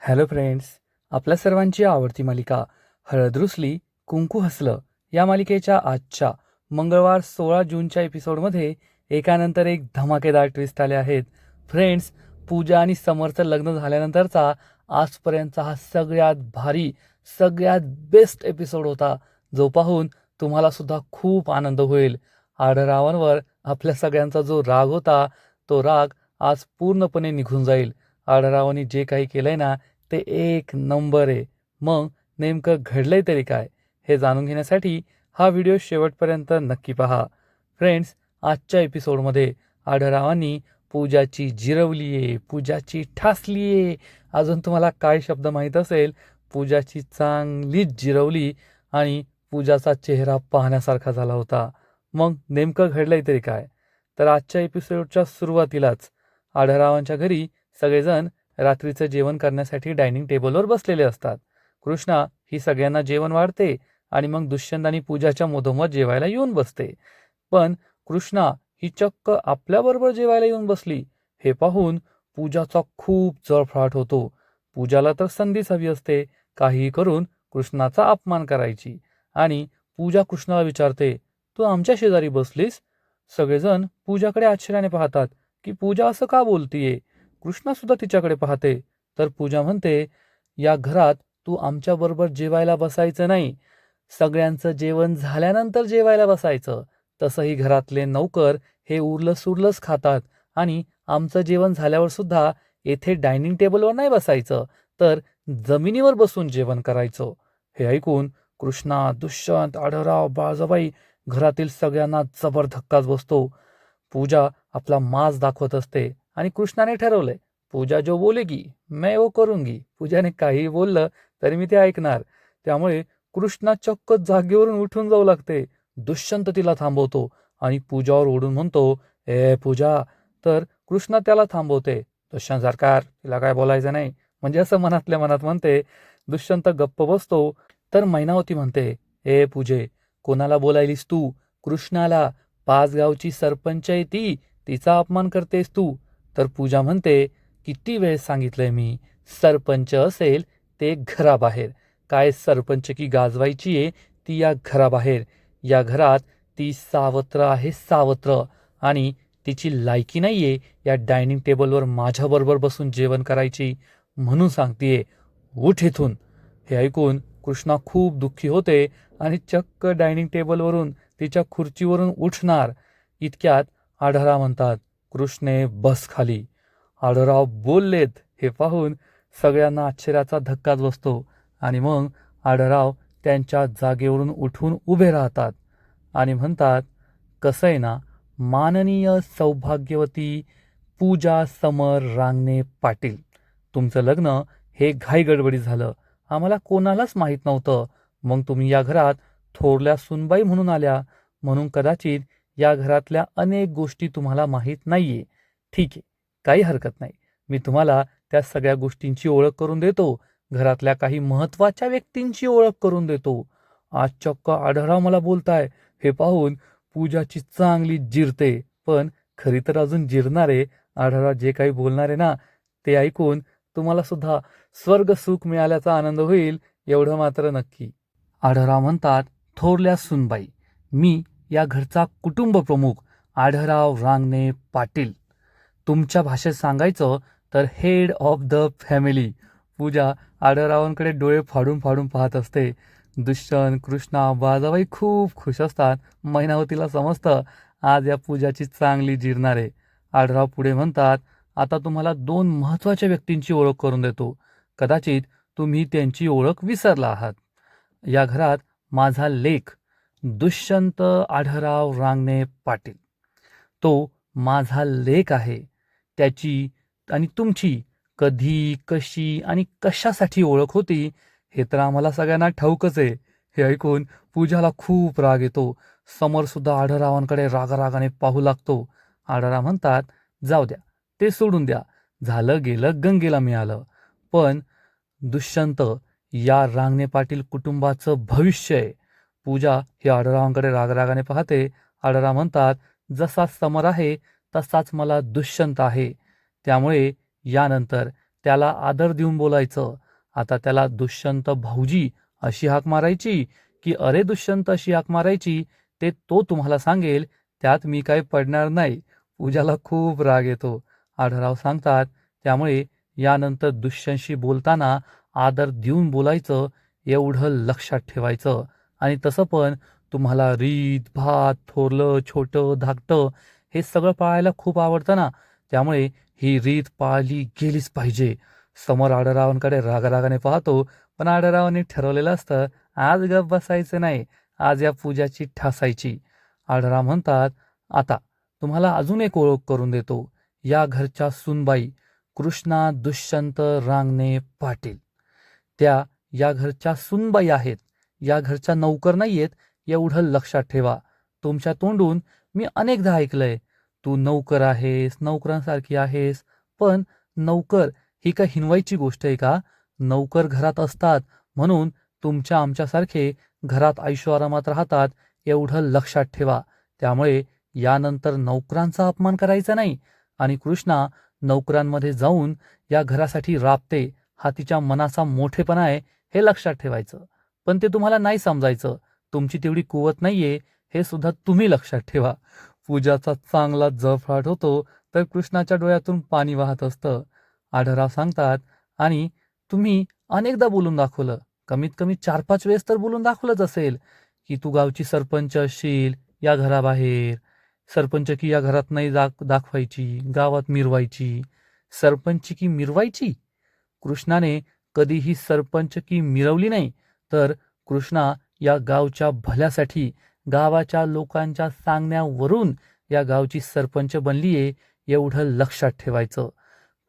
Hello friends, आपल्या सर्वांची आवडती मालिका हळद रुसली कुंकू हसलं या मालिकेच्या आजच्या मंगळवार 16 जूनच्या एपिसोडमध्ये एकानंतर एक धमाकेदार ट्विस्ट आले आहेत. फ्रेंड्स, पूजा आणि समरचं लग्न झाल्यानंतरचा आजपर्यंतचा हा सगळ्यात भारी, सगळ्यात बेस्ट एपिसोड होता, जो पाहून तुम्हाला सुद्धा खूप आनंद होईल. आढळरावांवर आपल्या सगळ्यांचा जो राग होता, तो राग आज पूर्णपणे निघून जाईल. आढळरावांनी जे काही केलंय ना, ते एक नंबर आहे. मग नेमकं घडलंय तरी काय, हे जाणून घेण्यासाठी हा व्हिडिओ शेवटपर्यंत नक्की पहा. फ्रेंड्स, आजच्या एपिसोडमध्ये आढळरावांनी पूजाची जिरवलीये, पूजाची ठासलीये, अजून तुम्हाला काय शब्द माहीत असेल, पूजाची चांगलीच जिरवली आणि पूजाचा चेहरा पाहण्यासारखा झाला होता. मग नेमकं घडलंय तरी काय, तर आजच्या एपिसोडच्या सुरुवातीलाच आढळरावांच्या घरी सगळेजण रात्रीचं जेवण करण्यासाठी डायनिंग टेबलवर बसलेले असतात. कृष्णा ही सगळ्यांना जेवण वाढते आणि मग दुष्यंत आणि पूजाच्या मधोमध जेवायला येऊन बसते. पण कृष्णा ही चक्क आपल्याबरोबर जेवायला येऊन बसली, हे पाहून पूजाचा खूप जळफळाट होतो. पूजाला तर संधीच हवी असते काहीही करून कृष्णाचा अपमान करायची. आणि पूजा कृष्णाला विचारते, तू आमच्या शेजारी बसलीस? सगळेजण पूजाकडे आश्चर्याने पाहतात की पूजा असं का बोलतीये. कृष्णा सुद्धा तिच्याकडे पाहते, तर पूजा म्हणते, या घरात तू आमच्या बरोबर जेवायला बसायचं नाही, सगळ्यांचं जेवण झाल्यानंतर जेवायला बसायचं. तसंही घरातले नौकर हे उरलं सुरलंच खातात आणि आमचं जेवण झाल्यावर सुद्धा येथे डायनिंग टेबलवर नाही बसायचं, तर जमिनीवर बसून जेवण करायचं. हे ऐकून कृष्णा, दुष्यंत, आढळराव, बाळजाबाई घरातील सगळ्यांना जबर धक्काच बसतो. पूजा आपला माज दाखवत असते आणि कृष्णाने ठरवलंय, पूजा जो बोलेगी मैं वो करूंगी. पूजाने काही बोललं तरी मी ते ऐकणार. त्यामुळे कृष्णा चक्क जागेवरून उठून जाऊ लागते. दुष्यंत तिला थांबवतो आणि पूजावर ओढून म्हणतो, ए पूजा. तर कृष्णा त्याला थांबवते. दुष्यंत सरकार, तिला काय बोलायचं नाही, म्हणजे असं मनातल्या मनात म्हणते. दुष्यंत गप्प बसतो. तर मैनावती म्हणते, ए पूजे, कोणाला बोलायलीस तू? कृष्णाला. 5 गावची सरपंच आहे ती, तिचा अपमान करतेस तू. तर पूजा म्हणते, किती वेळेस सांगितलंय मी, सरपंच असेल ते घराबाहेर. काय सरपंच की गाजवायची आहे ती या घराबाहेर. या घरात ती सावत्र आहे, सावत्र. आणि तिची लायकी नाहीये या डायनिंग टेबलवर माझ्याबरोबर बसून जेवण करायची, म्हणून सांगतीये, उठ इथून. हे ऐकून कृष्णा खूप दुःखी होते आणि चक्क डायनिंग टेबलवरून, तिच्या खुर्चीवरून उठणार. इतक्यात आढळराव म्हणतात, कृष्णे बस खाली. आढळराव बोललेत हे पाहून सगळ्यांना आश्चर्याचा धक्काच बसतो आणि मग आढळराव त्यांच्या जागेवरून उठून उभे राहतात आणि म्हणतात, कसं आहे ना, माननीय सौभाग्यवती पूजा समर रांगणे पाटील, तुमचं लग्न हे घाईगडबडीत झालं, आम्हाला कोणालाच माहीत नव्हतं. मग तुम्ही या घरात थोरल्या सुनबाई म्हणून आल्या, म्हणून कदाचित या घरातल्या अनेक गोष्टी तुम्हाला माहीत नाहीये. ठीक आहे, काही हरकत नाही, मी तुम्हाला त्या सगळ्या गोष्टींची ओळख करून देतो, घरातल्या काही महत्त्वाच्या व्यक्तींची ओळख करून देतो. आज चक्क आढळराव मला बोलताय हे पाहून पूजाची चांगली जिरते. पण खरी तर अजून जिरणार आहे. आढळराव जे काही बोलणार आहे ना, ते ऐकून तुम्हाला सुद्धा स्वर्ग सुख मिळाल्याचा आनंद होईल, एवढं मात्र नक्की. आढळराव म्हणतात, थोरल्या सुनबाई, मी या घरचा कुटुंब प्रमुख आढळराव रांगणे पाटील. तुमच्या भाषेत सांगायचं तर हेड ऑफ द फॅमिली. पूजा आढळरावांकडे डोळे फाडून फाडून पाहत असते. दुष्यंत, कृष्णा, बाळजाबाई खूप खुश असतात. मैनावतीला समजतं आज या पूजाची चांगली जिरणार आहे. आढळराव पुढे म्हणतात, आता तुम्हाला 2 महत्त्वाच्या व्यक्तींची ओळख करून देतो, कदाचित तुम्ही त्यांची ओळख विसरला आहात. या घरात माझा लेक दुष्यंत आढळराव रांगणे पाटील, तो माझा लेक आहे. त्याची आणि तुमची कधी, कशी आणि कशासाठी ओळख होती हे तर आम्हाला सगळ्यांना ठाऊकच आहे. हे ऐकून पूजाला खूप राग येतो. समर सुद्धा आढळरावांकडे रागारागाने पाहू लागतो. आढळराव म्हणतात, जाऊ द्या, ते सोडून द्या, झालं गेलं गंगेला मिळालं. पण दुष्यंत या रांगणे पाटील कुटुंबाचं भविष्य आहे. पूजा ही आढळरावांकडे रागरागाने पाहते. आढळराव म्हणतात, जसा समर आहे तसाच मला दुष्यंत आहे, त्यामुळे यानंतर त्याला आदर देऊन बोलायचं. आता त्याला दुष्यंत भाऊजी अशी हाक मारायची की अरे दुष्यंत अशी हाक मारायची, ते तो तुम्हाला सांगेल, त्यात मी काही पडणार नाही. पूजाला खूप राग येतो. आढळराव सांगतात, त्यामुळे यानंतर दुष्यंतशी बोलताना आदर देऊन बोलायचं, एवढं लक्षात ठेवायचं. आणि तसं पण तुम्हाला रीत, भात, थोरलं, छोटं, धाकटं हे सगळं पाळायला खूप आवडतं ना, त्यामुळे ही रीत पाळली गेलीच पाहिजे. समोर आढळरावांकडे रागारागाने पाहतो, पण आढळरावांनी ठरवलेलं असतं, आज गप बसायचं नाही, आज या पूजाची ठासायची. आढळराव म्हणतात, आता तुम्हाला अजून एक ओळख करून देतो. या घरच्या सूनबाई कृष्णा दुष्यंत रांगणे पाटील. त्या या घरच्या सूनबाई आहेत, या घरच्या नौकर नाहीयेत, एवढं लक्षात ठेवा. तुमच्या तोंडून मी अनेकदा ऐकलंय, तू नौकर आहेस, नौकरांसारखी आहेस. पण नौकर ही काय हिनवायची गोष्ट आहे का? नौकर घरात असतात म्हणून तुमच्या आमच्यासारखे घरात ऐशोआरामात राहतात, एवढं लक्षात ठेवा. त्यामुळे यानंतर नौकरांचा अपमान करायचा नाही. आणि कृष्णा नौकरांमध्ये जाऊन या घरासाठी राबते, हा तिच्या मनाचा मोठेपणा आहे, हे लक्षात ठेवायचं. पण ते तुम्हाला नाही समजायचं. तुमची तेवढी कुवत नाहीये, हे सुद्धा तुम्ही लक्षात ठेवा. पूजाचा चांगला जळफळाट होतो, तर कृष्णाच्या डोळ्यातून पाणी वाहत असतं. आढळराव सांगतात, आणि तुम्ही अनेकदा बोलून दाखवलं, कमीत कमी 4-5 वेळेस तर बोलून दाखवलंच असेल, की तू गावची सरपंच असशील या घराबाहेर. सरपंचकी या घरात नाही दाखवायची, गावात मिरवायची. सरपंचकी मिरवायची? कृष्णाने कधीही सरपंचकी मिरवली नाही, तर कृष्णा या गावच्या भल्यासाठी, गावाच्या लोकांच्या सांगण्यावरून या गावची सरपंच बनलीये, एवढं लक्षात ठेवायचं.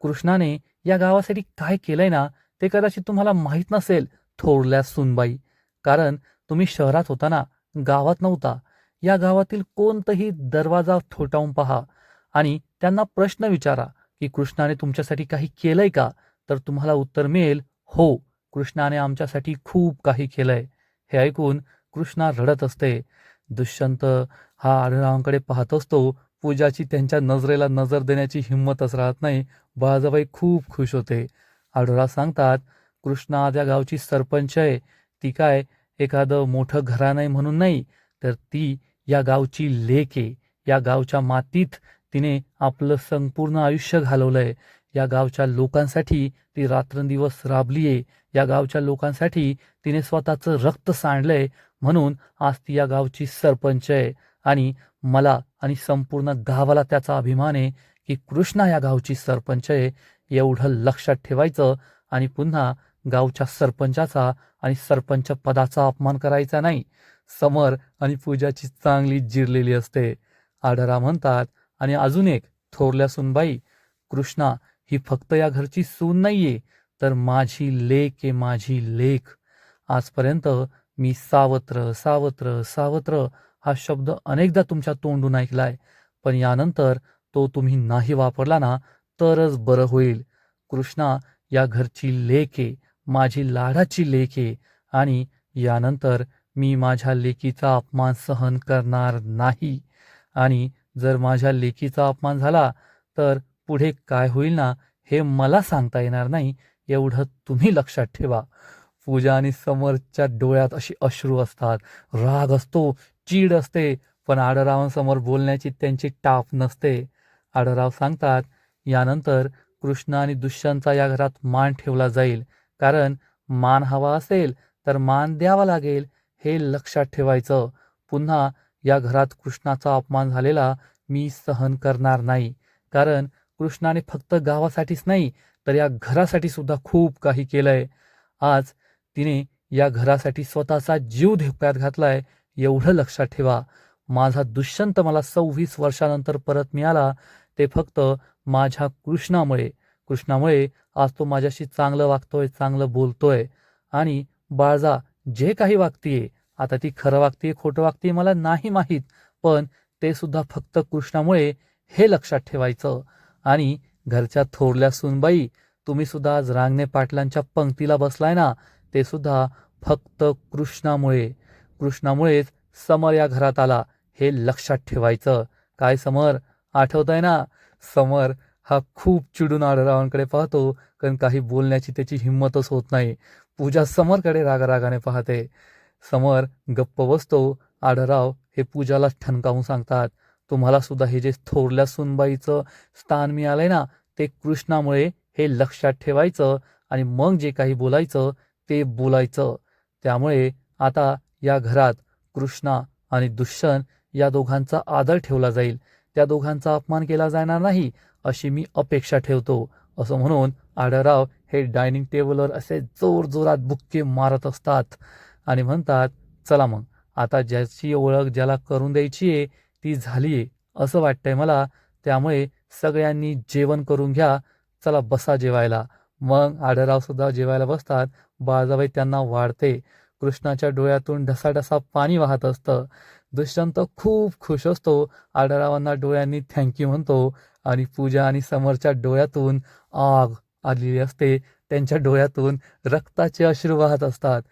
कृष्णाने या गावासाठी काय केलंय ना, ते कदाचित तुम्हाला माहीत नसेल, थोरल्या सूनबाई. कारण तुम्ही शहरात होता ना, गावात नव्हता. या गावातील कोणताही दरवाजा ठोठावून पहा आणि त्यांना प्रश्न विचारा की कृष्णाने तुमच्यासाठी काही केलंय का? तर तुम्हाला उत्तर मिळेल, हो, कृष्णाने आमच्यासाठी खूप काही केलंय. हे ऐकून कृष्णा रडत असते. दुष्यंत हा आढळरावांकडे पाहत असतो. पूजाची त्यांच्या नजरेला नजर देण्याची हिंमतच राहत नाही. बाळाजाबाई खूप खुश होते. आढळराव सांगतात, कृष्णा आज या गावची सरपंच आहे. ती काय एखादं मोठं घराणं नाही म्हणून नाही, तर ती या गावची लेक आहे. या गावच्या मातीत तिने आपलं संपूर्ण आयुष्य घालवलंय. या गावच्या लोकांसाठी ती रात्रंदिवस राबलीये. या गावच्या लोकांसाठी तिने स्वतःचं रक्त सांडलंय, म्हणून आज ती या गावची सरपंच आहे. आणि मला आणि संपूर्ण गावाला त्याचा अभिमान आहे की कृष्णा या गावची सरपंच आहे. एवढं लक्षात ठेवायचं आणि पुन्हा गावच्या सरपंचाचा आणि सरपंच पदाचा अपमान करायचा नाही. समर आणि पूजाची चांगली जिरलेली असते. आढळराव म्हणतात, आणि अजून एक, थोरल्या सूनबाई, कृष्णा ही फक्त या घरची सून नाहीये, तर माझी लेक आहे, माझी लेक. आजपर्यंत मी सावत्र सावत्र सावत्र हा शब्द अनेकदा तुमच्या तोंडून ऐकलाय, पण यानंतर तो तुम्ही नाही वापरला ना, तरच बरं होईल. कृष्णा या घरची लेक आहे, माझी लाडाची लेक आहे. आणि यानंतर मी माझ्या लेकीचा अपमान सहन करणार नाही. आणि जर माझ्या लेकीचा अपमान झाला, तर पुढे काय होईल ना, हे मला सांगता येणार नाही, एवढं तुम्ही लक्षात ठेवा. पूजा आणि समरच्या डोळ्यात अशी अश्रू असतात, राग असतो, चीड असते, पण आढळरावांसमोर बोलण्याची त्यांची टाप नसते. आढळराव सांगतात, यानंतर कृष्ण आणि दुष्यंतचा या घरात मान ठेवला जाईल. कारण मान हवा असेल तर मान द्यावा लागेल, हे लक्षात ठेवायचं. पुन्हा या घरात कृष्णाचा अपमान झालेला मी सहन करणार नाही. कारण कृष्णाने फक्त गावासाठीच नाही, तर या घरासाठी सुद्धा खूप काही केलंय. आज तिने या घरासाठी स्वतःचा जीव धोक्यात घातलाय, एवढं लक्षात ठेवा. माझा दुष्यंत मला 26 वर्षानंतर परत मिळाला, ते फक्त माझ्या कृष्णामुळे आज तो माझ्याशी चांगलं वागतोय, चांगलं बोलतोय. आणि बाळजा जे काही वागतीये, आता ती खरं वागतीये खोटं वागतीये मला नाही माहीत, पण ते सुद्धा फक्त कृष्णामुळे, हे लक्षात ठेवायचं. आणि घरच्या थोरल्या सूनबाई, तुम्ही सुद्धा आज रांगणे पाटलांच्या पंक्तीला बसलाय ना, ते सुद्धा फक्त कृष्णामुळेच समर या घरात आला, हे लक्षात ठेवायचं. काय समर, आठवतंय ना? समर हा खूप चिडून आढळरावांकडे पाहतो, कारण काही बोलण्याची त्याची हिंमतच होत नाही. पूजा समरकडे रागारागाने पाहते. समर गप्प बसतो. आढळराव हे पूजाला ठणकावून सांगतात, तुम्हाला सुद्धा हे जे थोरल्या सुनबाईचं स्थान मिळालंय ना, ते कृष्णामुळे, हे लक्षात ठेवायचं आणि मग जे काही बोलायचं ते बोलायचं. त्यामुळे आता या घरात कृष्णा आणि दुष्यंत या दोघांचा आदर ठेवला जाईल, त्या दोघांचा अपमान केला जाणार नाही अशी मी अपेक्षा ठेवतो. असं म्हणून आढळराव हे डायनिंग टेबलवर असे जोरजोरात बुक्के मारत असतात आणि म्हणतात, चला मग आता ज्याची ओळख ज्याला करून द्यायची आहे ती झाली आहे असं वाटतंय मला. त्यामुळे सगळ्यांनी जेवण करून घ्या, चला बसा जेवायला. मग आढळराव सुद्धा जेवायला बसतात. बाळजाबाई त्यांना वाढते. कृष्णाच्या डोळ्यातून ढसाढसा पाणी वाहत असतं. दुष्यंत खूप खुश असतो. आढळरावांना डोळ्यांनी थँक्यू म्हणतो आणि पूजा आणि समरच्या डोळ्यातून आग आलेली असते. त्यांच्या डोळ्यातून रक्ताचे अश्रू वाहत असतात.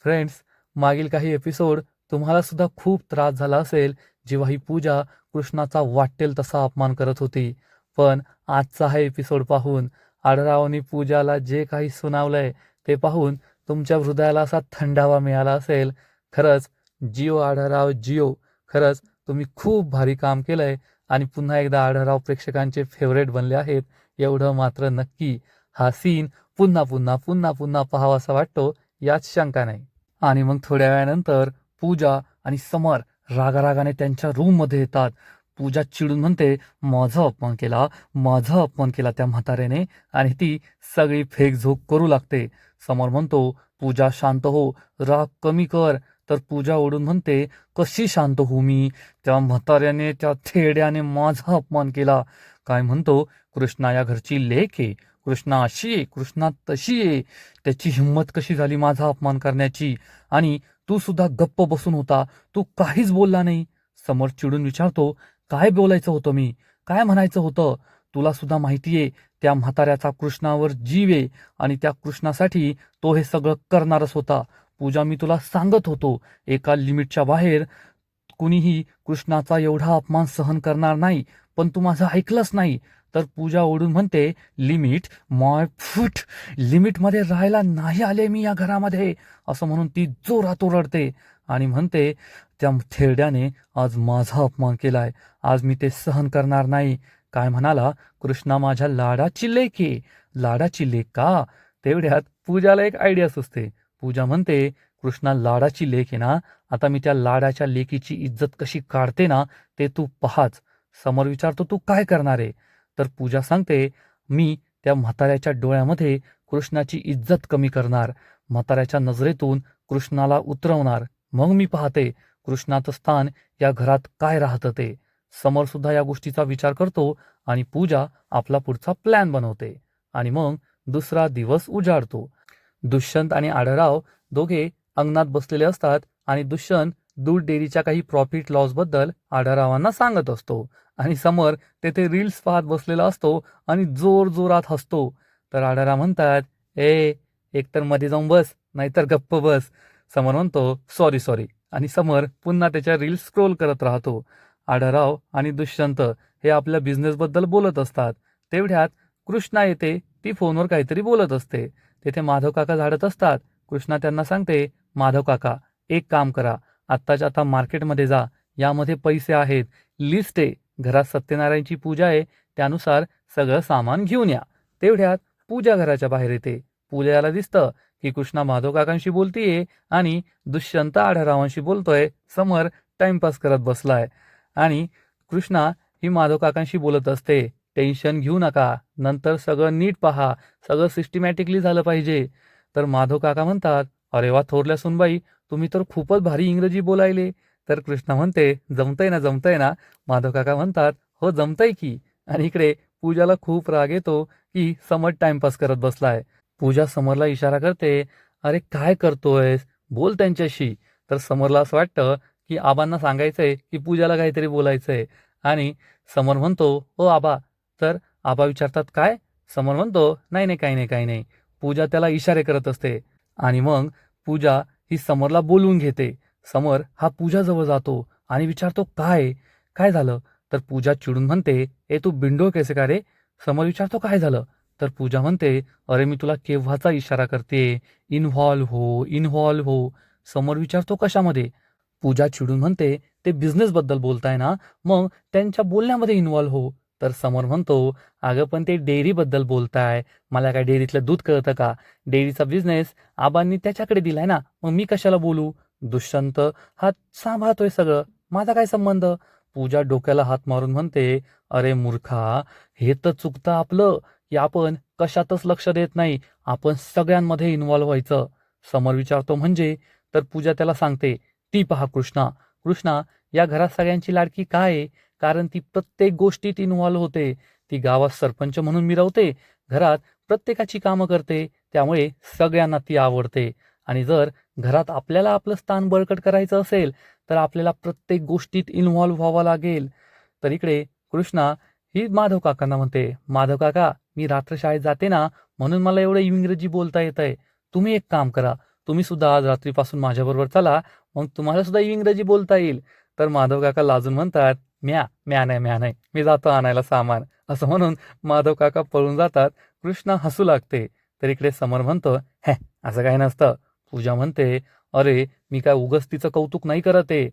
फ्रेंड्स, मागील काही एपिसोड तुम्हाला सुद्धा खूप त्रास झाला असेल, जेव्हा ही पूजा कृष्णाचा वाटेल तसा अपमान करत होती. पण आजचा हा एपिसोड पाहून, आढळरावांनी पूजाला जे काही सुनावलंय ते पाहून तुमच्या हृदयाला असा थंडावा मिळाला असेल. खरंच जिओ आढळराव जिओ. खरंच तुम्ही खूप भारी काम केलंय आणि पुन्हा एकदा आढळराव प्रेक्षकांचे फेवरेट बनले आहेत, एवढं मात्र नक्की. हा सीन पुन्हा पुन्हा पुन्हा पुन्हा पाहावासा वाटतो, यात शंका नाही. आणि मग थोड्या वेळानंतर पूजा आणि समर रागारागाने त्यांच्या रूममध्ये येतात. पूजा चिडून म्हणते, माझा अपमान केला, माझा अपमान केला त्या म्हाताऱ्याने, आणि ती सगळी फेकझोक करू लागते. समर म्हणतो, पूजा शांत हो, राग कमी कर. तर पूजा ओढून म्हणते, कशी शांत होऊ मी, त्या म्हाताऱ्याने, त्या थेड्याने माझा अपमान केला. काय म्हणतो, कृष्णा या घरची लेक आहे, कृष्णा अशी आहे, कृष्णा तशी आहे, त्याची हिंमत कशी झाली माझा अपमान करण्याची, आणि तू सुद्धा गप्प बसून होता, तू काहीच बोलला नाही. समर चिडून विचारतो, काय बोलायचं होतं मी, काय म्हणायचं होतं, तुला सुद्धा माहितीये त्या म्हाताऱ्याचा कृष्णावर जीव आहे आणि त्या कृष्णासाठी तो हे सगळं करणारच होता. पूजा, मी तुला सांगत होतो, एका लिमिटच्या बाहेर कुणीही कृष्णाचा एवढा अपमान सहन करणार नाही, पण तू माझं ऐकलंच नाही. तर पूजा ओढून म्हणते, लिमिट माय फूट, लिमिटमध्ये राहायला नाही आले मी या घरामध्ये, असं म्हणून ती जोरात ओरडते आणि म्हणते, त्या थेरड्याने आज माझा अपमान केलाय, आज मी ते सहन करणार नाही. काय म्हणाला, कृष्णा माझ्या लाडाची लेक आहे, लाडाची लेक का. तेवढ्यात पूजाला एक आयडिया सुचते. पूजा म्हणते, कृष्णा लाडाची लेक आहे ना, आता मी त्या लाडाच्या लेकीची इज्जत कशी काढते ना, ते तू पाहाच. समोर विचारतो, तू काय करणार आहे. तर पूजा सांगते, मी त्या म्हाताऱ्याच्या डोळ्यामध्ये कृष्णाची इज्जत कमी करणार, म्हाताऱ्याच्या नजरेतून कृष्णाला उतरवणार. मग मी पाहते कृष्णाचं स्थान या घरात काय राहतं ते. समोर सुद्धा या गोष्टीचा विचार करतो आणि पूजा आपला पुढचा प्लॅन बनवते. आणि मग दुसरा दिवस उजाडतो. दुष्यंत आणि आढळराव दोघे अंगणात बसलेले असतात आणि दुष्यंत दूध डेअरीच्या काही प्रॉफिट लॉस बद्दल आढळरावांना सांगत असतो आणि समर तेथे रील्स पाहत बसलेला असतो आणि जोर जोरात हसतो. तर आढळराव म्हणतात, एकतर मध्ये जाऊन बस, नाहीतर गप्प बस. समर म्हणतो, सॉरी सॉरी, आणि समर पुन्हा त्याच्या रील्स स्क्रोल करत राहतो. आढळराव आणि दुष्यंत हे आपल्या बिझनेसबद्दल बोलत असतात. तेवढ्यात कृष्णा येते. ती फोनवर काहीतरी बोलत असते. तेथे माधव काका झाडत असतात. कृष्णा त्यांना सांगते, माधव काका, एक काम करा, आत्ताच्या आता मार्केटमध्ये जा, यामध्ये पैसे आहेत, लिस्ट आहे, घरात सत्यनारायणची पूजा आहे, त्यानुसार सगळं सामान घेऊन या. तेवढ्यात पूजा घराच्या बाहेर येते. पूजाला दिसतं की कृष्णा माधव काकांशी बोलतीये आणि दुष्यंत आढळरावांशी बोलतोय. समर टाइमपास करत बसलाय आणि कृष्णा ही माधव काकांशी बोलत असते. टेन्शन घेऊ नका, नंतर सगळं नीट पहा, सगळं सिस्टमॅटिकली झालं पाहिजे. तर माधव काका म्हणतात, अरे वा थोरल्या सुनबाई, तुम्ही तर खूपच भारी इंग्रजी बोलायले. तर कृष्णा म्हणते, जमतंय ना जमतंय ना. माधव काका म्हणतात, हो जमतंय की. आणि इकडे पूजाला खूप राग येतो की समर टाइमपास करत बसलाय. पूजा समरला इशारा करते, अरे काय करतोयस, बोल त्यांच्याशी. तर समरला असं वाटतं की आबांना सांगायचंय की पूजाला काहीतरी बोलायचंय. आणि समर म्हणतो, ओ आबा. तर आबा विचारतात, काय. समर म्हणतो, नाही नाही, काही नाही काही नाही. पूजा त्याला इशारे करत असते आणि मग पूजा ही समरला बोलवून घेते. समर हा पूजाजवळ जातो आणि विचारतो, काय काय झालं. तर पूजा चिडून म्हणते, ए तू बिंडो कैसे का रे, समर विचारतो काय झालं? तर पूजा म्हणते, अरे मी तुला केव्हाचा इशारा करते, इन्व्हॉल्व हो. समर विचारतो कशामध्ये? पूजा चिडून म्हणते, ते बिझनेसबद्दल बोलताय ना, मग त्यांच्या बोलण्यामध्ये इन्व्हॉल्व हो. तर समर म्हणतो, अगं पण ते डेअरीबद्दल बोलताय, मला काय डेअरीतलं दूध कळतं का? डेअरीचा बिझनेस आबांनी त्याच्याकडे दिलाय ना, मग मी कशाला बोलू? दुष्यंत हा सांभाळतोय सगळं, माझा काय संबंध? पूजा डोक्याला हात मारून म्हणते, अरे मूर्खा, हे तर चुकतं आपलं, की आपण कशातच लक्ष देत नाही, आपण सगळ्यांमध्ये इन्व्हॉल्व व्हायचं. समर विचारतो म्हणजे? तर पूजा त्याला सांगते, ती पहा कृष्णा. कृष्णा या घरात सगळ्यांची लाडकी काय आहे? कारण ती प्रत्येक गोष्टीत इन्व्हॉल्व होते. ती गावात सरपंच म्हणून मिरवते, घरात प्रत्येकाची कामं करते, त्यामुळे सगळ्यांना ती आवडते. आणि जर घरात आपल्याला आपलं स्थान बळकट करायचं असेल, तर आपल्याला प्रत्येक गोष्टीत इन्व्हॉल्व व्हावं लागेल. तर इकडे कृष्णा ही माधव काकांना म्हणते, माधव काका, मी रात्र शाळेत जाते ना, म्हणून मला एवढं इंग्रजी बोलता येत आहे. तुम्ही एक काम करा, तुम्ही सुद्धा आज रात्रीपासून माझ्याबरोबर चला, मग तुम्हाला सुद्धा इंग्रजी बोलता येईल. तर माधव काका लाजून म्हणतात, म्या नाही, मी जातो आणायला सामान. असं म्हणून माधव काका पळून जातात. कृष्णा हसू लागते. तर इकडे समर म्हणतो, हे असं काही नसतं. पूजा म्हणते, अरे मी काय उगच तिचं कौतुक नाही करत आहे.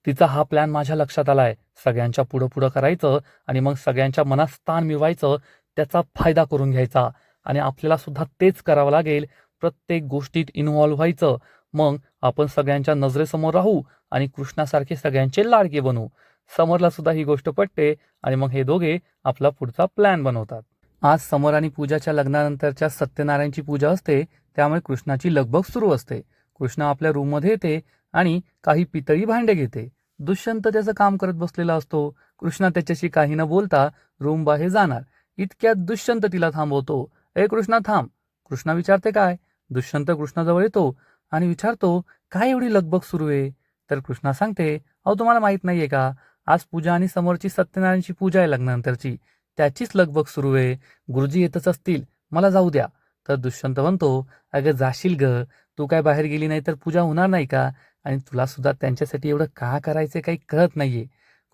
तिचा हा प्लॅन माझ्या लक्षात आलाय. सगळ्यांच्या पुढं पुढं करायचं आणि मग सगळ्यांच्या मनात स्थान मिळवायचं, त्याचा फायदा करून घ्यायचा. आणि आपल्याला सुद्धा तेच करावं लागेल. प्रत्येक गोष्टीत इन्व्हॉल्व व्हायचं. मग आपण सगळ्यांच्या नजरेसमोर राहू आणि कृष्णासारखे सगळ्यांचे लाडके बनू. समरला सुद्धा ही गोष्ट पटते आणि मग हे दोघे आपला पुढचा प्लॅन बनवतात. आज समर आणि पूजाच्या लग्नानंतरच्या सत्यनारायणची पूजा असते, त्यामुळे कृष्णाची लगबग सुरू असते. कृष्ण आपल्या रूममध्ये येते आणि काही पितळी भांडे घेते. दुष्यंत त्याचं काम करत बसलेला असतो. कृष्णा त्याच्याशी काही न बोलता रूम बाहेर जाणार. इतक्यात दुष्यंत तिला थांबवतो. ए कृष्णा थांब. कृष्णा विचारते काय? दुष्यंत कृष्णाजवळ येतो आणि विचारतो, काय एवढी लगबग सुरू आहे? तर कृष्णा सांगते, अहो तुम्हाला माहित नाहीये का, आज पूजा आणि समोरची सत्यनारायणची पूजा आहे लग्नानंतरची, त्याचीच लगबग सुरू आहे. गुरुजी येतच असतील, मला जाऊ द्या. तर दुष्यंत म्हणतो, अगं जाशील ग, तू काय बाहेर गेली नाही तर पूजा होणार नाही का? आणि तुला सुद्धा त्यांच्यासाठी एवढं का करायचं काही कळत नाहीये.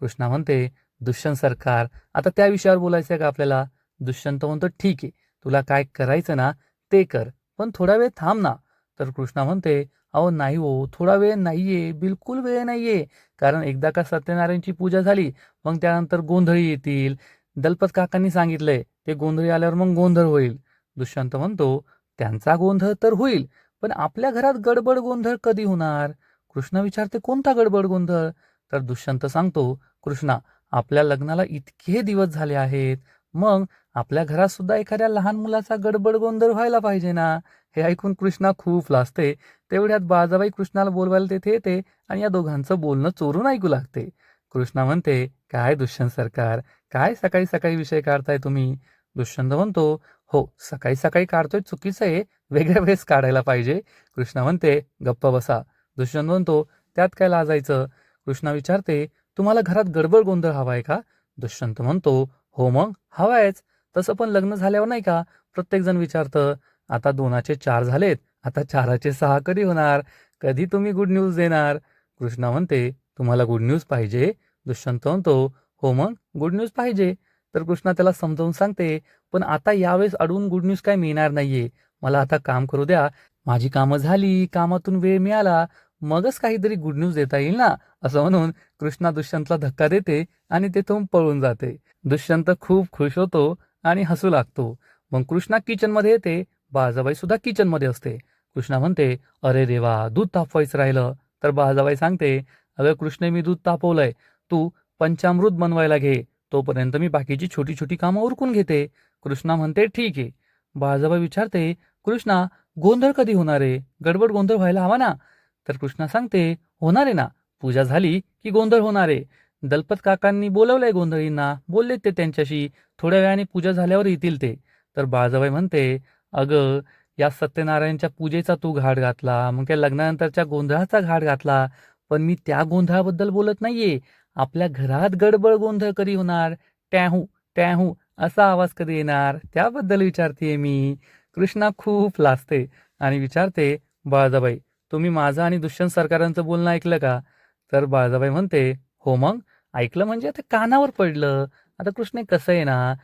कृष्णा म्हणते, दुष्यंत सरकार, आता त्या विषयावर बोलायचं का आपल्याला? दुष्यंत म्हणतो, ठीक आहे, तुला काय करायचं ना ते कर, पण थोडा वेळ थांब ना. तर कृष्णा म्हणते, अहो नाही हो, थोडा वेळ नाहीये, बिलकुल वेळ नाहीये. कारण एकदा का सत्यनारायणची पूजा झाली, मग त्यानंतर गोंधळी येतील. दलपत काकांनी सांगितलंय, ते गोंधळी आल्यावर मग गोंधळ होईल. दुष्यंत म्हणतो, त्यांचा गोंधळ तर होईल, पण आपल्या घरात गडबड गोंधळ कधी होणार? कृष्णा विचारते, कोणता गडबड गोंधळ? तर दुष्यंत सांगतो, कृष्णा, आपल्या लग्नाला इतके दिवस झाले आहेत, मग आपल्या घरात सुद्धा एखाद्या लहान मुलाचा गडबड गोंधळ व्हायला पाहिजे ना. हे ऐकून कृष्णा खूप लाजते. तेवढ्यात बाळजाबाई कृष्णाला बोलवायला तेथे येते आणि या दोघांचं बोलणं चोरून ऐकू लागते. कृष्णा म्हणते, काय दुष्यंत सरकार, काय सकाळी सकाळी विषय काढताय तुम्ही? दुष्यंत म्हणतो, हो सकाळी सकाळी काढतोय चुकीचं आहे, वेगळ्या वेळेस काढायला पाहिजे. कृष्णा म्हणते, गप्प बसा. दुष्यंत म्हणतो, त्यात काय लाजायचं? कृष्णा विचारते, तुम्हाला घरात गडबड गोंधळ हवाय का? दुष्यंत म्हणतो, हो मग हवायच. तसं पण लग्न झाल्यावर नाही का प्रत्येक जण विचारतं, आता 2चे 4 झालेत, आता 4चे 6 कधी होणार? कधी तुम्ही गुड न्यूज देणार? कृष्णा म्हणते, तुम्हाला गुड न्यूज पाहिजे? दुष्यंत म्हणतो, हो मग गुड न्यूज पाहिजे. तर कृष्णा त्याला समजावून सांगते, पण आता यावेळेस अडवून गुड न्यूज काय मिळणार नाहीये. मला आता काम करू द्या. माझी कामं झाली, कामातून वेळ मिळाला, मगच काहीतरी गुड न्यूज देता येईल ना. असं म्हणून कृष्णा दुष्यंतला धक्का देते आणि तेथून पळून जाते. दुष्यंत खूप खुश होतो आणि हसू लागतो. मग कृष्णा किचनमध्ये येते. बाळजाबाई सुद्धा किचनमध्ये असते. कृष्णा म्हणते, अरे देवा, दूध तापवायचं राहिलं. तर बाळजाबाई सांगते, अगं कृष्णे, मी दूध तापवलंय, तू पंचामृत बनवायला घे, तोपर्यंत मी बाकीची छोटी छोटी कामं उरकून घेते. कृष्णा म्हणते, ठीक आहे. बाळजाबाई विचारते, कृष्णा, गोंधळ कधी होणार आहे? गडबड गोंधळ व्हायला हवा ना. तर कृष्णा सांगते, होणार आहे ना, पूजा झाली की गोंधळ होणार आहे. दलपत काकांनी बोलवलंय गोंधळींना, बोललेत ते त्यांच्याशी, थोड्या वेळाने पूजा झाल्यावर येतील ते. तर बाळजाबाई म्हणते, अगं या सत्यनारायणच्या पूजेचा तू घाट घातला, मग त्या लग्नानंतरच्या गोंधळाचा घाट घातला, पण मी त्या गोंधळाबद्दल बोलत नाहीये. आपल्या घरात गडबड गोंधळ कधी होणार? टॅहू टॅहू असा आवाज कधी येणार, त्याबद्दल विचारतेय मी. कृष्णा खूप लाजते आणि विचारते, बाळजाबाई, तुम्ही माझं आणि दुष्यंत सरकारांचं बोलणं ऐकलं का? तर बाळजाबाई म्हणते, हो मग ऐकलं म्हणजे आता कानावर पडलं. आता कृष्णे कसं आहे ना,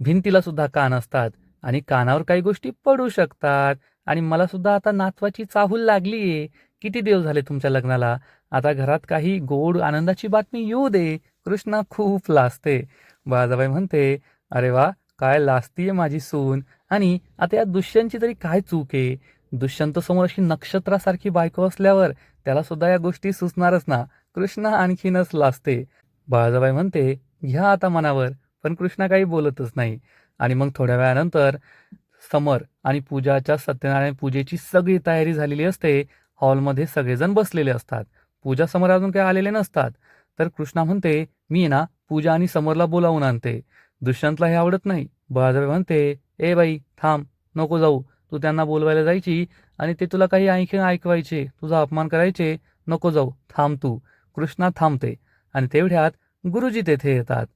भिंतीला सुद्धा कान असतात आणि कानावर काही गोष्टी पडू शकतात. आणि मला सुद्धा आता नातवाची चाहूल लागलीये. किती दिवस झाले तुमच्या लग्नाला. आता घरात काही गोड आनंदाची बातमी येऊ दे. कृष्णा खूप लाजते. बाळाबाई म्हणते, अरे वा, काय लाजतीये माझी सून. आणि आता या दुष्यंतची तरी काय चूक आहे. दुष्यंत समोर अशी नक्षत्रासारखी बायको असल्यावर त्याला सुद्धा या गोष्टी सुचणारच ना. कृष्णा आणखीनच लाजते. बाळाबाई म्हणते, घ्या आता मनावर. पण कृष्णा काही बोलतच नाही. आणि मग थोड्या वेळानंतर समर आणि पूजाच्या सत्यनारायण पूजेची सगळी तयारी झालेली असते. हॉलमध्ये सगळेजण बसलेले असतात. पूजा समोर अजून काही आलेले नसतात. तर कृष्णा म्हणते, मी ना पूजा आणि समरला बोलावून आणते. दुष्यंतला हे आवडत नाही. बाळासाहेब म्हणते, ए बाई थांब, नको जाऊ. तू त्यांना बोलवायला जायची आणि ते तुला काही आणखीन ऐकवायचे, तुझा अपमान करायचे. नको जाऊ, थांब तू. कृष्णा थांबते. आणि तेवढ्यात गुरुजी तेथे येतात.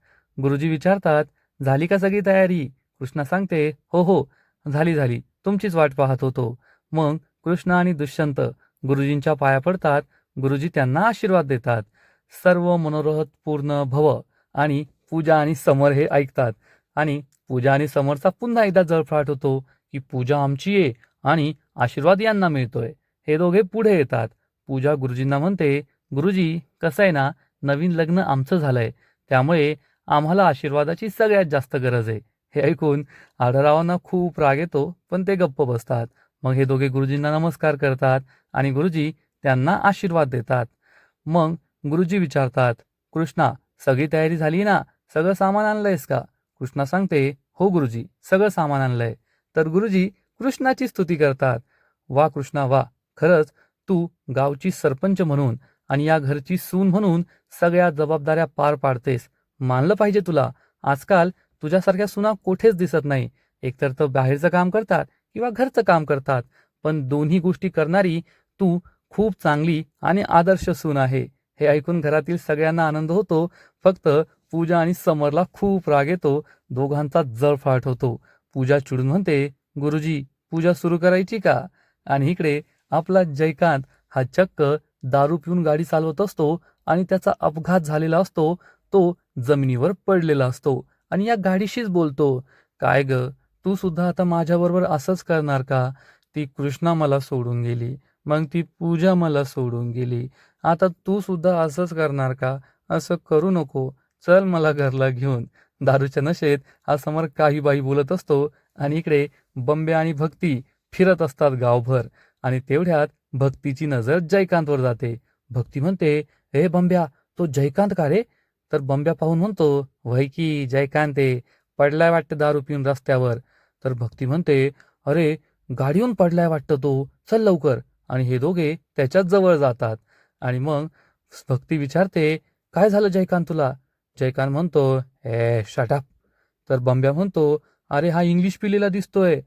गुरुजी विचारतात, झाली का सगळी तयारी. कृष्णा सांगते, हो हो, झाली, तुमचीच वाट पाहत होतो. मग कृष्ण आणि दुष्यंत गुरुजींच्या पाया पडतात. गुरुजी त्यांना आशीर्वाद देतात. सर्व मनोरथ पूर्ण भव. आणि पूजा आणि समर हे ऐकतात. आणि पूजा आणि समरचा पुन्हा एकदा जळफळाट होतो की पूजा आमची आहे आणि आशीर्वाद यांना मिळतोय. हे दोघे पुढे येतात. पूजा गुरुजींना म्हणते, गुरुजी कसं आहे ना, नवीन लग्न आमचं झालंय, त्यामुळे आम्हाला आशीर्वादाची सगळ्यात जास्त गरज आहे. हे ऐकून आढळरावांना खूप राग येतो, पण ते गप्प बसतात. मग हे दोघे गुरुजींना नमस्कार करतात आणि गुरुजी त्यांना आशीर्वाद देतात. मग गुरुजी विचारतात, कृष्णा सगळी तयारी झाली ना, सगळं सामान आणलंयस का. कृष्णा सांगते, हो गुरुजी, सगळं सामान आणलंय. तर गुरुजी कृष्णाची स्तुती करतात. वा कृष्णा वा, खरंच तू गावची सरपंच म्हणून आणि या घरची सून म्हणून सगळ्या जबाबदाऱ्या पार पाडतेस. मानलं पाहिजे तुला. आजकाल तुझ्यासारख्या सुना कुठेच दिसत नाही. एकतर तर बाहेरचं काम करतात किंवा घरचं काम करतात, पण दोन्ही गोष्टी करणारी तू खूप चांगली आणि आदर्श सून आहे. हे ऐकून घरातील सगळ्यांना आनंद होतो. फक्त पूजा आणि समरला खूप राग येतो. दोघांचा जळफाट होतो. पूजा चिडून म्हणते, गुरुजी पूजा सुरू करायची का. आणि इकडे आपला जयकांत हा चक्क दारू पिऊन गाडी चालवत असतो आणि त्याचा अपघात झालेला असतो. तो जमिनीवर पडलेला असतो आणि या गाडीशीच बोलतो, काय ग, तू सुद्धा आता माझ्याबरोबर असंच करणार का. ती कृष्णा मला सोडून गेली, मग ती पूजा मला सोडून गेली, आता तू सुद्धा असंच करणार का. असं करू नको, चल मला घरला घेऊन. दारूच्या नशेत हा समर काही बाई बोलत असतो आणि इकडे बंब्या आणि भक्ती फिरत असतात गावभर. आणि तेवढ्यात भक्तीची नजर जयकांतवर जाते. भक्ती म्हणते, हे बंब्या, तो जयकांत का रे. तर बंब्या पाहून म्हणतो, वय की जयकांत आहे, पडलाय वाटतं दारू पिऊन रस्त्यावर. तर भक्ती म्हणते, अरे गाडीहून पडलाय वाटतं तो, चल लवकर. आणि हे दोघे त्याच्याच जवळ जातात. आणि मग भक्ती विचारते, काय झालं जयकांत तुला. जयकांत म्हणतो, ए शटअप. तर बंब्या म्हणतो, अरे हा इंग्लिश पिलेला दिसतोय.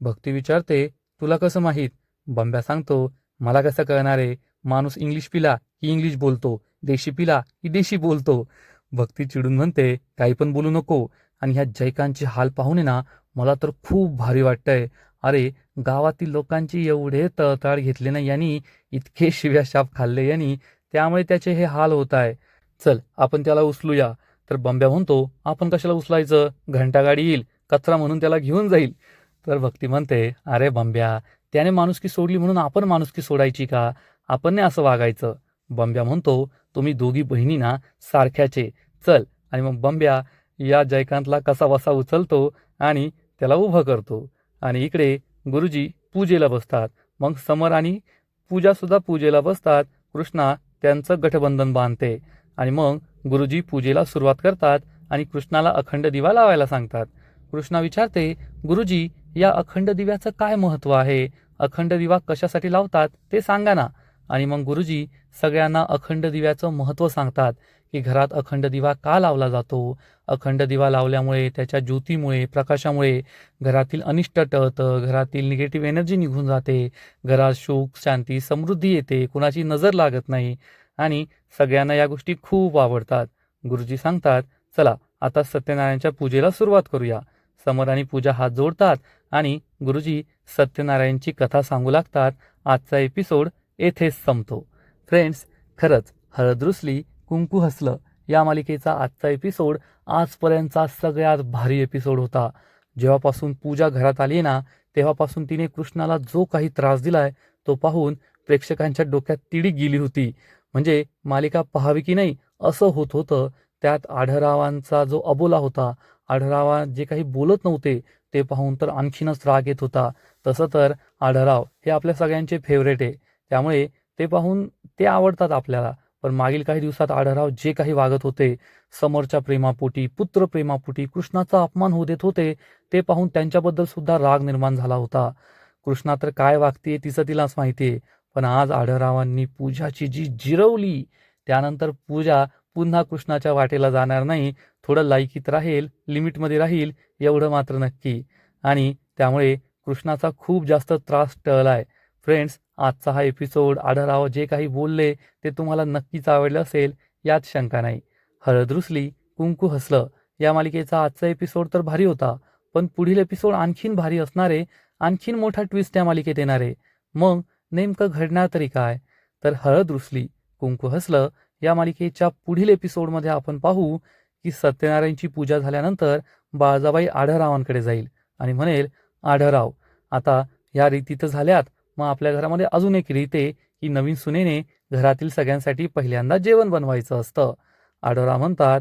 भक्ती विचारते, तुला कसं माहीत. बंब्या सांगतो, मला कसं कळणार आहे, माणूस इंग्लिश पिला की इंग्लिश बोलतो, देशी पिला की देशी बोलतो. भक्ती चिडून म्हणते, काही पण बोलू नको. आणि ह्या जयकांतचे हाल पाहून आहे ना, मला तर खूप भारी वाटतंय. अरे गावातील लोकांची एवढे तळताळ घेतले ना यांनी, इतके शिव्या शाप खाल्ले यांनी, त्यामुळे त्याचे हे हाल होत आहे. चल आपण त्याला उचलूया. तर बंब्या म्हणतो, आपण कशाला उचलायचं, घंटागाडी येईल, कचरा म्हणून त्याला घेऊन जाईल. तर भक्ती म्हणते, अरे बंब्या, त्याने माणुसकी सोडली म्हणून आपण माणुसकी सोडायची का. आपण नाही असं वागायचं. बंब्या म्हणतो, तुम्ही दोघी बहिणी ना सारख्याचे, चल. आणि मग बंब्या या जयकांतला कसा बसा उचलतो आणि त्याला उभं करतो. आणि इकडे गुरुजी पूजेला बसतात. मग समर आणि पूजा सुद्धा पूजेला बसतात. कृष्णा त्यांचं गठबंधन बांधते. आणि मग गुरुजी पूजेला सुरुवात करतात आणि कृष्णाला अखंड दिवा लावायला सांगतात. कृष्णा विचारते, गुरुजी या अखंड दिव्याचं काय महत्त्व आहे, अखंड दिवा कशासाठी लावतात ते सांगा ना. आणि मग गुरुजी सगळ्यांना अखंड दिव्याचं महत्त्व सांगतात की घरात अखंड दिवा का लावला जातो. अखंड दिवा लावल्यामुळे त्याच्या ज्योतीमुळे, प्रकाशामुळे घरातील अनिष्ट टळतं, घरातील निगेटिव्ह एनर्जी निघून जाते, घरात सुख शांती समृद्धी येते, कुणाची नजर लागत नाही. आणि सगळ्यांना या गोष्टी खूप आवडतात. गुरुजी सांगतात, चला आता सत्यनारायणच्या पूजेला सुरुवात करूया. समर आणि पूजा हात जोडतात आणि गुरुजी सत्यनारायणची कथा सांगू लागतात. आजचा एपिसोड येथेच संपतो. फ्रेंड्स, खरंच हळद रुसली कुंकू हसलं या मालिकेचा आजचा एपिसोड आजपर्यंतचा सगळ्यात भारी एपिसोड होता. जेव्हापासून पूजा घरात आली ना, तेव्हापासून तिने कृष्णाला जो काही त्रास दिलाय तो पाहून प्रेक्षकांच्या डोक्यात तिडी गेली होती. म्हणजे मालिका पाहावी की नाही असं होत होतं. त्यात आढळरावांचा जो अबोला होता, आढळराव जे काही बोलत नव्हते ते पाहून तर आणखीनच राग येत होता. तसं तर आढळराव हे आपल्या सगळ्यांचे फेवरेट आहे, त्यामुळे ते पाहून ते आवडतात आपल्याला. पण मागील काही दिवसात आढळराव जे काही वागत होते, समोरच्या प्रेमापोटी, पुत्र प्रेमापोटी कृष्णाचा अपमान होऊ देत होते, ते पाहून त्यांच्याबद्दल सुद्धा राग निर्माण झाला होता. कृष्णा तर काय वागते तिचं तिलाच माहितीये. पण आज आढळरावांनी पूजाची जी जिरवली, त्यानंतर पूजा पुन्हा कृष्णाच्या वाटेला जाणार नाही. थोडं लायकीत राहील, लिमिटमध्ये राहील, एवढं मात्र नक्की. आणि त्यामुळे कृष्णाचा खूप जास्त त्रास टळलाय. फ्रेंड्स, आजचा हा एपिसोड आढळराव जे काही बोलले ते तुम्हाला नक्कीच आवडलं असेल, यात शंका नाही. हळद रुसली, कुंकू हसलं या मालिकेचा आजचा एपिसोड तर भारी होता. पण पुढील एपिसोड आणखीन भारी असणार आहे. आणखीन मोठा ट्विस्ट या मालिकेत येणार आहे. मग नेमकं घडणार तरी काय? तर हळद रुसली, कुंकू हसलं या मालिकेच्या पुढील एपिसोडमध्ये आपण पाहू की सत्यनारायणची पूजा झाल्यानंतर बाळजाबाई आढळरावांकडे जाईल आणि म्हणेल, आढळराव, आता या रीती तर झाल्यात, मग आपल्या घरामध्ये अजून एक रीत आहे की नवीन सुनेने घरातील सगळ्यांसाठी पहिल्यांदा जेवण बनवायचं असतं. आढळराव म्हणतात,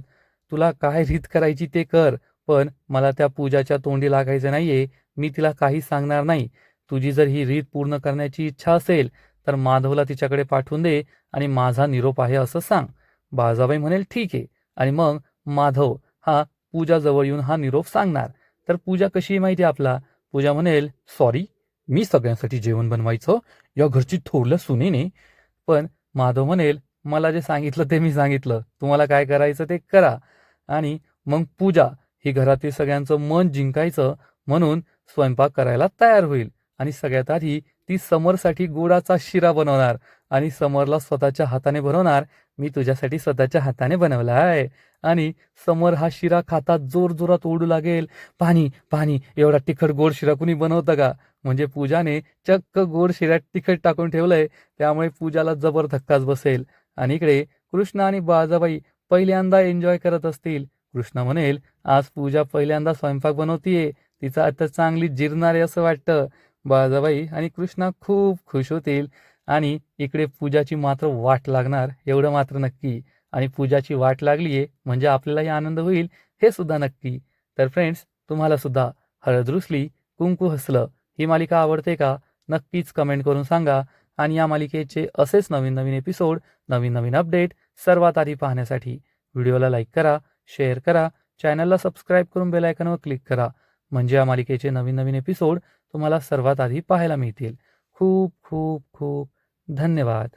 तुला काय रीत करायची ते कर, पण मला त्या पूजाच्या तोंडी लागायचं नाहीये. मी तिला काही सांगणार नाही. तुझी जर ही रीत पूर्ण करण्याची इच्छा असेल तर माधवला तिच्याकडे पाठवून दे आणि माझा निरोप आहे असं सांग. बाळजाबाई म्हणेल, ठीक आहे. आणि मग माधव हा पूजाजवळ येऊन हा निरोप सांगणार. तर पूजा कशी माहिती आपला? पूजा म्हणेल, सॉरी, मी सगळ्यांसाठी जेवण बनवायचं या घरची थोरल्या सुनेने. पण माधव म्हणेल, मला जे सांगितलं ते मी सांगितलं, तुम्हाला काय करायचं ते करा. आणि मग पूजा ही घरातील सगळ्यांचं मन जिंकायचं म्हणून स्वयंपाक करायला तयार होईल. आणि सगळ्यात आधी ती समरसाठी गोडाचा शिरा बनवणार आणि समरला स्वतःच्या हाताने बनवणार. मी तुझ्यासाठी स्वतःच्या हाताने बनवला आहे. आणि समर हा शिरा खातात जोरजोरात ओरडू लागेल, पाणी पाणी, एवढा तिखट गोड शिरा कुणी बनवतं का? म्हणजे पूजाने चक्क गोड शिऱ्यात तिखट टाकून ठेवलंय, त्यामुळे पूजाला जबर धक्काच बसेल. आणि इकडे कृष्णा आणि बाळजाबाई पहिल्यांदा एन्जॉय करत असतील. कृष्णा म्हणेल, आज पूजा पहिल्यांदा स्वयंपाक बनवतीये, तिचा आता चांगली जिरणार आहे असं वाटतं. बाळजाबाई आणि कृष्णा खूप खुश होतील. आणि इकडे पूजाची मात्र वाट लागणार, एवढं मात्र नक्की. आणि पूजाची वाट लागलीये म्हणजे आपल्यालाही आनंद होईल, हे सुद्धा नक्की. तर फ्रेंड्स, तुम्हाला सुद्धा हळद रुसली, कुंकू हसलं ही मालिका आवडते का? नक्कीच कमेंट करून सांगा. आणि या मालिकेचे असेच नवीन नवीन एपिसोड, नवीन नवीन अपडेट सर्वात आधी पाहण्यासाठी व्हिडिओला लाईक करा, शेअर करा, चॅनलला सबस्क्राईब करून बेल आयकॉनवर क्लिक करा. म्हणजे या मालिकेचे नवीन नवीन एपिसोड तुम्हाला सर्वात आधी पाहायला मिळतील. खूप खूप खूप धन्यवाद.